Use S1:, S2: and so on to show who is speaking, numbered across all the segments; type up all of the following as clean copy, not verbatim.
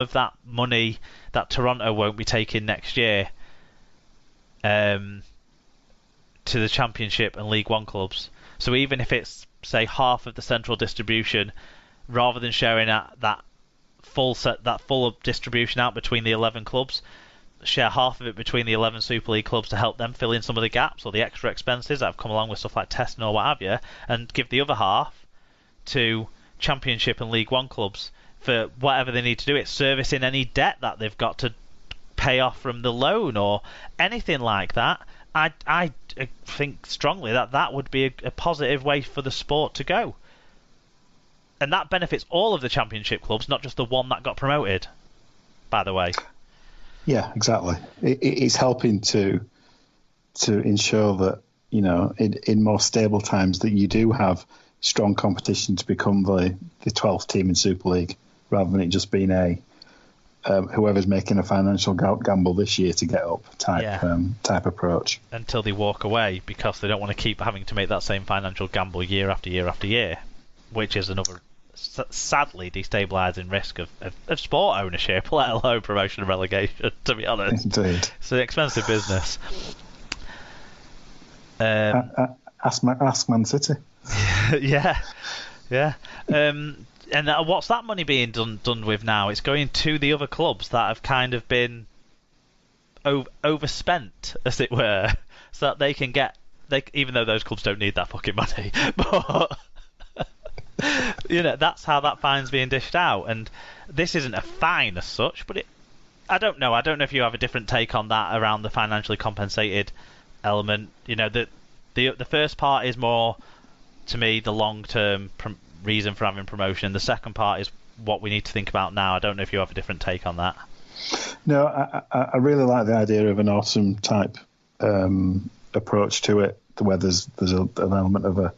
S1: of that money that Toronto won't be taking next year to the Championship and League One clubs. So even if it's, say, half of the central distribution, rather than sharing that full distribution out between the 11 clubs, share half of it between the 11 Super League clubs to help them fill in some of the gaps or the extra expenses that have come along with stuff like testing or what have you, and give the other half to Championship and League One clubs for whatever they need to do. It's servicing any debt that they've got to pay off from the loan or anything like that. I think strongly that would be a positive way for the sport to go. And that benefits all of the Championship clubs, not just the one that got promoted, by the way.
S2: Yeah, exactly. It's helping to ensure that, in more stable times, that you do have strong competition to become the 12th team in Super League, rather than it just being whoever's making a financial gamble this year to get up type approach.
S1: Until they walk away because they don't want to keep having to make that same financial gamble year after year after year, which is another sadly destabilising risk of sport ownership, let alone promotion and relegation, to be honest.
S2: Indeed.
S1: It's an expensive business.
S2: Ask Man City.
S1: Yeah. And what's that money being done with now? It's going to the other clubs that have kind of been overspent, as it were, so that they can get... even though those clubs don't need that fucking money. But, that's how that fine's being dished out. And this isn't a fine as such, but I don't know. I don't know if you have a different take on that around the financially compensated element. The first part is more, to me, the long-term reason for having promotion. The second part is what we need to think about now. I don't know if you have a different take on that.
S2: No, I really like the idea of an autumn type approach to it, where there's an element of a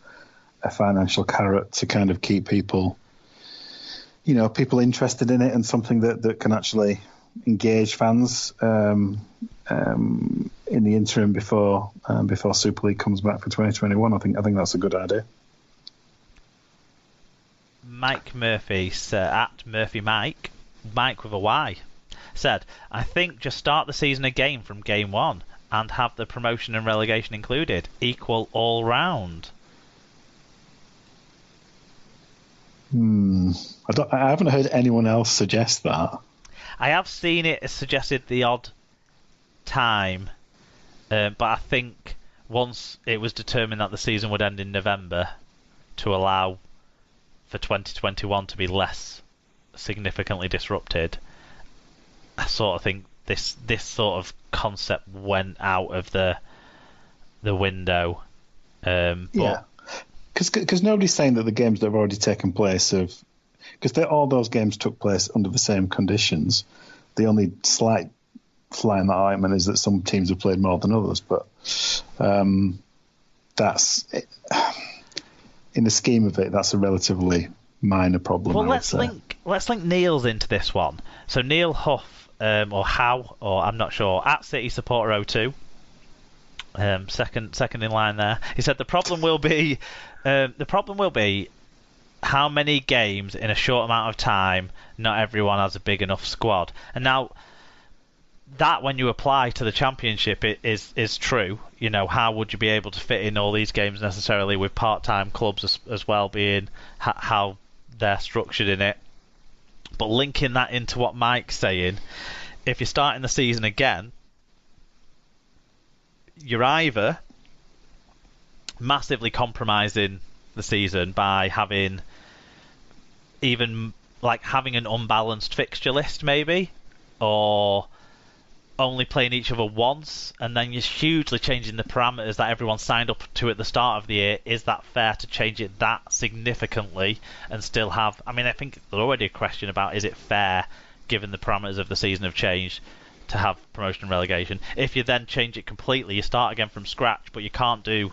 S2: financial carrot to kind of keep people interested in it, and something that can actually engage fans in the interim before Super League comes back for 2021. I think that's a good idea.
S1: Mike Murphy, at Murphy Mike with a Y, said, I think just start the season again from game one and have the promotion and relegation included. Equal all round.
S2: I haven't heard anyone else suggest that.
S1: I have seen it suggested the odd time, but I think once it was determined that the season would end in November, to allow for 2021 to be less significantly disrupted, I sort of think this sort of concept went out of the window.
S2: Yeah, because nobody's saying that the games that have already taken place because all those games took place under the same conditions. The only slight fly in that ointment is that some teams have played more than others, but that's in the scheme of it, that's a relatively minor problem.
S1: Well, let's link Neil's into this one. So Neil Huff, or How, or I'm not sure, at City Supporter 02, second in line there. He said the problem will be how many games in a short amount of time. Not everyone has a big enough squad. And now that, when you apply to the Championship, it is true. How would you be able to fit in all these games necessarily with part-time clubs as well, being how they're structured in it? But linking that into what Mike's saying, if you're starting the season again, you're either massively compromising the season by having an unbalanced fixture list, maybe, or only playing each other once, and then you're hugely changing the parameters that everyone signed up to at the start of the year. Is that fair to change it that significantly and still have... I think there's already a question about, is it fair, given the parameters of the season have changed, to have promotion and relegation? If you then change it completely, you start again from scratch, but you can't do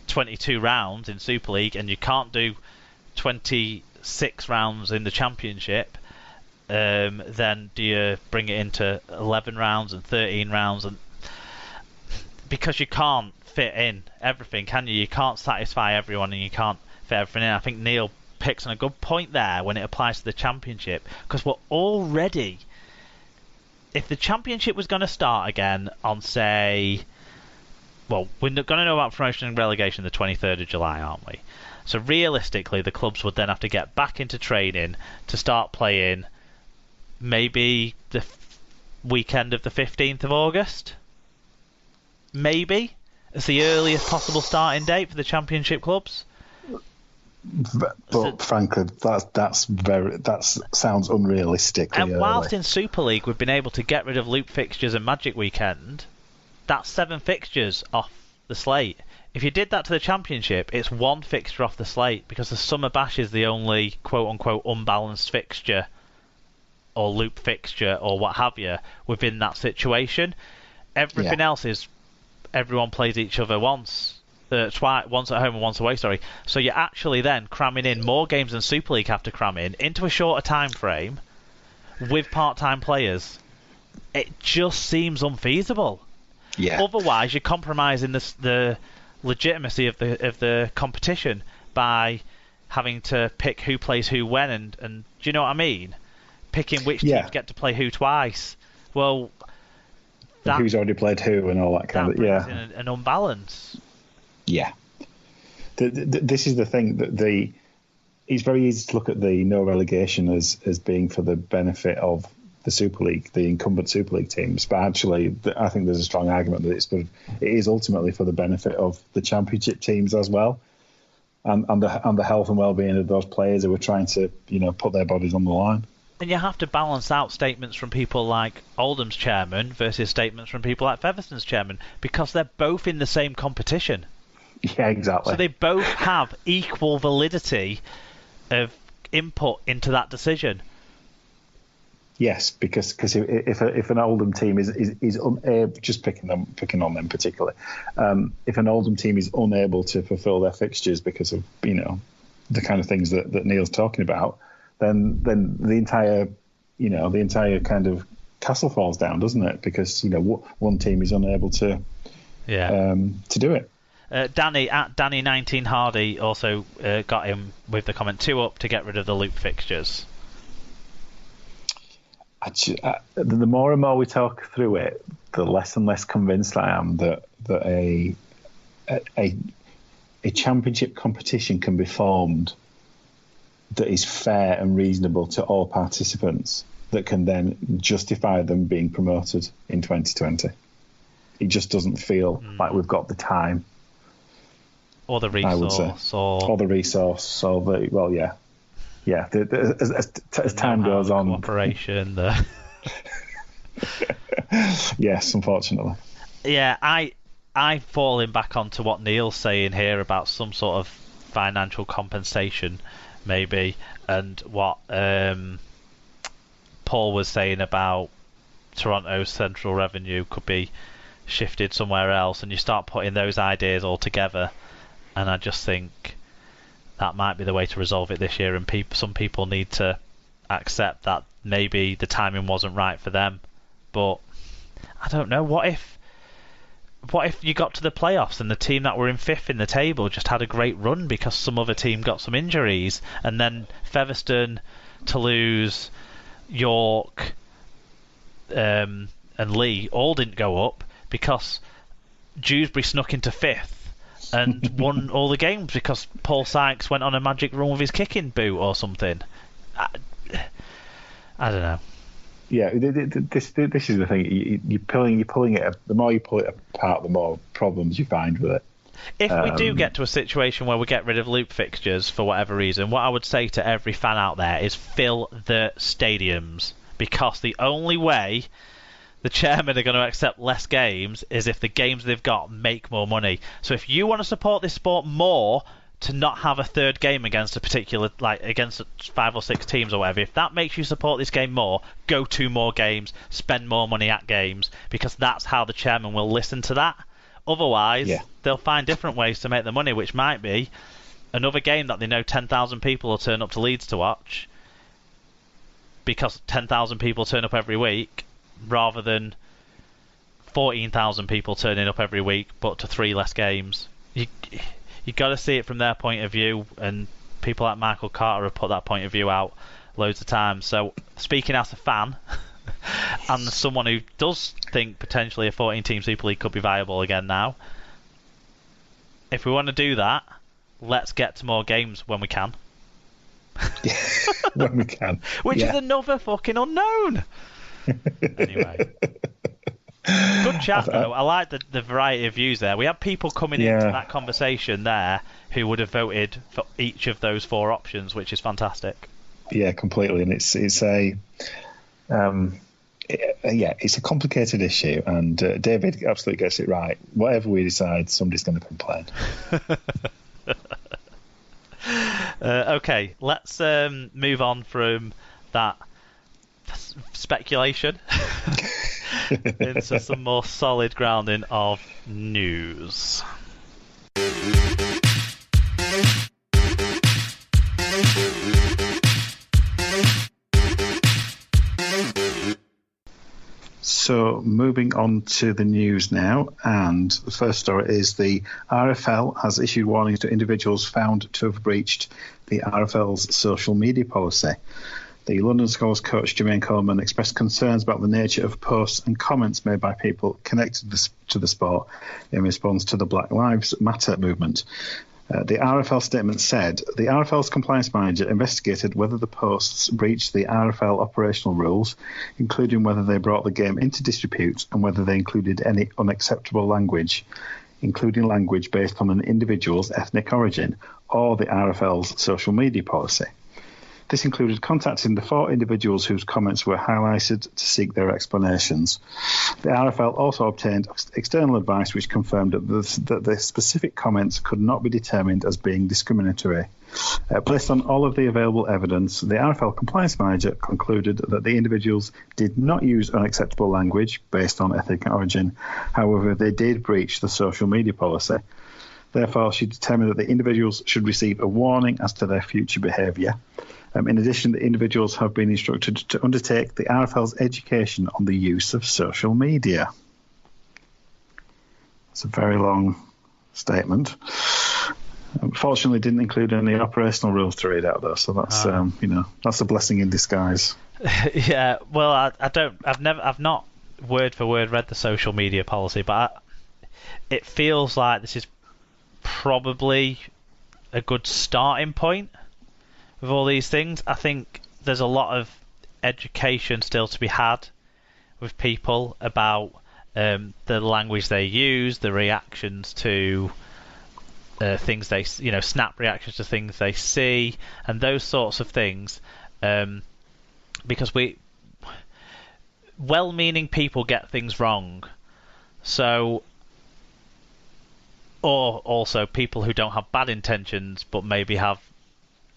S1: 22 rounds in Super League, and you can't do 26 rounds in the Championship, then do you bring it into 11 rounds and 13 rounds? And because you can't fit in everything, can you? You can't satisfy everyone, and you can't fit everything in. I think Neil picks on a good point there when it applies to the Championship, because we're already... If the Championship was going to start again on, say... Well, we're going to know about Promotion and Relegation the 23rd of July, aren't we? So realistically, the clubs would then have to get back into training to start playing maybe the weekend of the 15th of August? Maybe? It's the earliest possible starting date for the Championship clubs.
S2: But frankly, that sounds unrealistic.
S1: And whilst in Super League we've been able to get rid of loop fixtures and Magic Weekend, that's 7 fixtures off the slate. If you did that to the Championship, it's 1 fixture off the slate, because the Summer Bash is the only quote-unquote unbalanced fixture or loop fixture or what have you within that situation. Everything else is everyone plays each other once at home and once away, so you're actually then cramming in more games than Super League have to cram in into a shorter time frame with part-time players. It just seems unfeasible. Otherwise you're compromising the legitimacy of the competition by having to pick who plays who when, and do you know what I mean? Picking which teams get to play who twice. Well,
S2: who's already played who and all that kind of...
S1: brings in an unbalance.
S2: Yeah. This is the thing, that it's very easy to look at the no relegation as being for the benefit of the Super League, the incumbent Super League teams, but actually I think there's a strong argument that it is ultimately for the benefit of the Championship teams as well, and the health and well-being of those players who are trying to put their bodies on the line.
S1: And you have to balance out statements from people like Oldham's chairman versus statements from people like Featherstone's chairman, because they're both in the same competition.
S2: Yeah, exactly.
S1: So they both have equal validity of input into that decision.
S2: Yes, because if an Oldham team is just picking on them particularly, if an Oldham team is unable to fulfil their fixtures because of the kind of things that Neil's talking about, then the entire kind of castle falls down, doesn't it? Because one team is unable to do it.
S1: Danny at Danny19 Hardy also got him with the comment 2 up to get rid of the loop fixtures.
S2: The more and more we talk through it, the less and less convinced I am that a championship competition can be formed that is fair and reasonable to all participants, that can then justify them being promoted in 2020. It just doesn't feel like we've got the time.
S1: Or the resource.
S2: I would say. Or the resource. Or the, well, yeah. Yeah, as time goes on.
S1: Cooperation.
S2: Yes, unfortunately.
S1: Yeah, I'm falling back onto what Neil's saying here about some sort of financial compensation, maybe, and what Paul was saying about Toronto's central revenue could be shifted somewhere else, and you start putting those ideas all together, and I just think that might be the way to resolve it this year, and some people need to accept that maybe the timing wasn't right for them. But I don't know, what if you got to the playoffs and the team that were in 5th in the table just had a great run because some other team got some injuries, and then Featherstone, Toulouse, York and Leigh all didn't go up because Dewsbury snuck into 5th and won all the games because Paul Sykes went on a magic run with his kicking boot or something. I don't know.
S2: Yeah, this is the thing. You're pulling it. The more you pull it apart, the more problems you find with it.
S1: If we do get to a situation where we get rid of loop fixtures for whatever reason, what I would say to every fan out there is fill the stadiums, because the only way the chairman are going to accept less games is if the games they've got make more money. So if you want to support this sport more, to not have a third game against a particular, like against 5 or 6 teams or whatever, if that makes you support this game more, go to more games, spend more money at games, because that's how the chairman will listen to that. Otherwise, they'll find different ways to make the money, which might be another game that they know 10,000 people will turn up to Leeds to watch, because 10,000 people turn up every week, rather than 14,000 people turning up every week, but to 3 less games. You got to see it from their point of view, and people like Michael Carter have put that point of view out loads of times. So speaking as a fan and someone who does think potentially a 14-team Super League could be viable again now, if we want to do that, let's get to more games when we can.
S2: Yeah, when we can.
S1: Which is another fucking unknown. Anyway. Good chat, though. I like the variety of views there. We had people coming into that conversation there who would have voted for each of those 4 options, which is fantastic.
S2: Yeah, completely. And it's a complicated issue, and David absolutely gets it right. Whatever we decide, somebody's going to complain.
S1: Okay, let's move on from that speculation into some more solid grounding of news.
S2: So moving on to the news now, and the first story is the RFL has issued warnings to individuals found to have breached the RFL's social media policy. The London Squall's coach Jermaine Coleman expressed concerns about the nature of posts and comments made by people connected to the sport in response to the Black Lives Matter movement. The RFL statement said, the RFL's compliance manager investigated whether the posts breached the RFL operational rules, including whether they brought the game into disrepute and whether they included any unacceptable language, including language based on an individual's ethnic origin, or the RFL's social media policy. This included contacting the 4 individuals whose comments were highlighted to seek their explanations. The RFL also obtained external advice which confirmed that the specific comments could not be determined as being discriminatory. Based on all of the available evidence, the RFL compliance manager concluded that the individuals did not use unacceptable language based on ethnic origin. However, they did breach the social media policy. Therefore, she determined that the individuals should receive a warning as to their future behaviour. In addition, the individuals have been instructed to undertake the RFL's education on the use of social media. It's a very long statement. Unfortunately, didn't include any operational rules to read out though, so that's that's a blessing in disguise.
S1: Yeah, well, I've not word for word read the social media policy, but it feels like this is probably a good starting point with all these things. I think there's a lot of education still to be had with people about the language they use, the reactions to things they, snap reactions to things they see, and those sorts of things. Because well-meaning people get things wrong, so. Or also people who don't have bad intentions but maybe have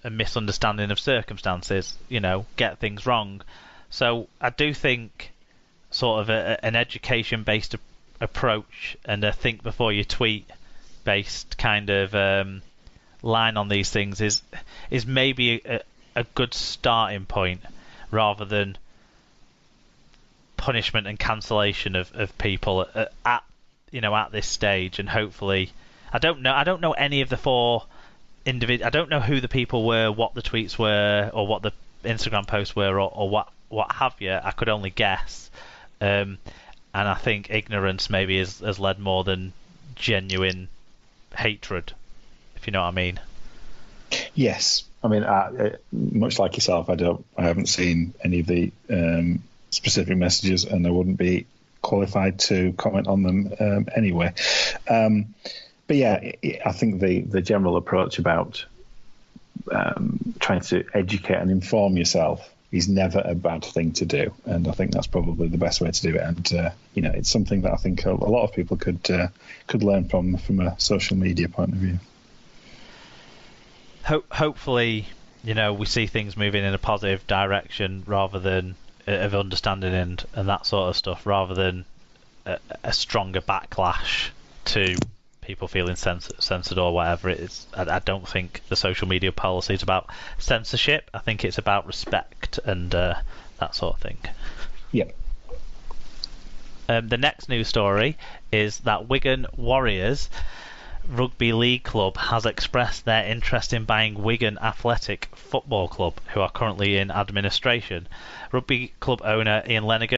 S1: a misunderstanding of circumstances, get things wrong. So I do think sort of an education-based approach and a think before you tweet-based kind of line on these things is maybe a good starting point rather than punishment and cancellation of people at this stage. And hopefully, I don't know any of the 4 individuals. I don't know who the people were, what the tweets were, or what the Instagram posts were, or what have you. I could only guess, and I think ignorance maybe has led more than genuine hatred, if you know what I mean.
S2: Yes, I mean, much like yourself, I haven't seen any of the specific messages, and I wouldn't be qualified to comment on them anyway. But yeah, I think the general approach about trying to educate and inform yourself is never a bad thing to do, and I think that's probably the best way to do it. And it's something that I think a lot of people could learn from a social media point of view.
S1: Hopefully, we see things moving in a positive direction rather than of understanding and that sort of stuff, rather than a stronger backlash to people feeling censored or whatever it is. I don't think the social media policy is about censorship. I think it's about respect and that sort of thing.
S2: Yep.
S1: The next news story is that Wigan Warriors Rugby League club has expressed their interest in buying Wigan Athletic Football Club, who are currently in administration. Rugby club owner Ian Lenigan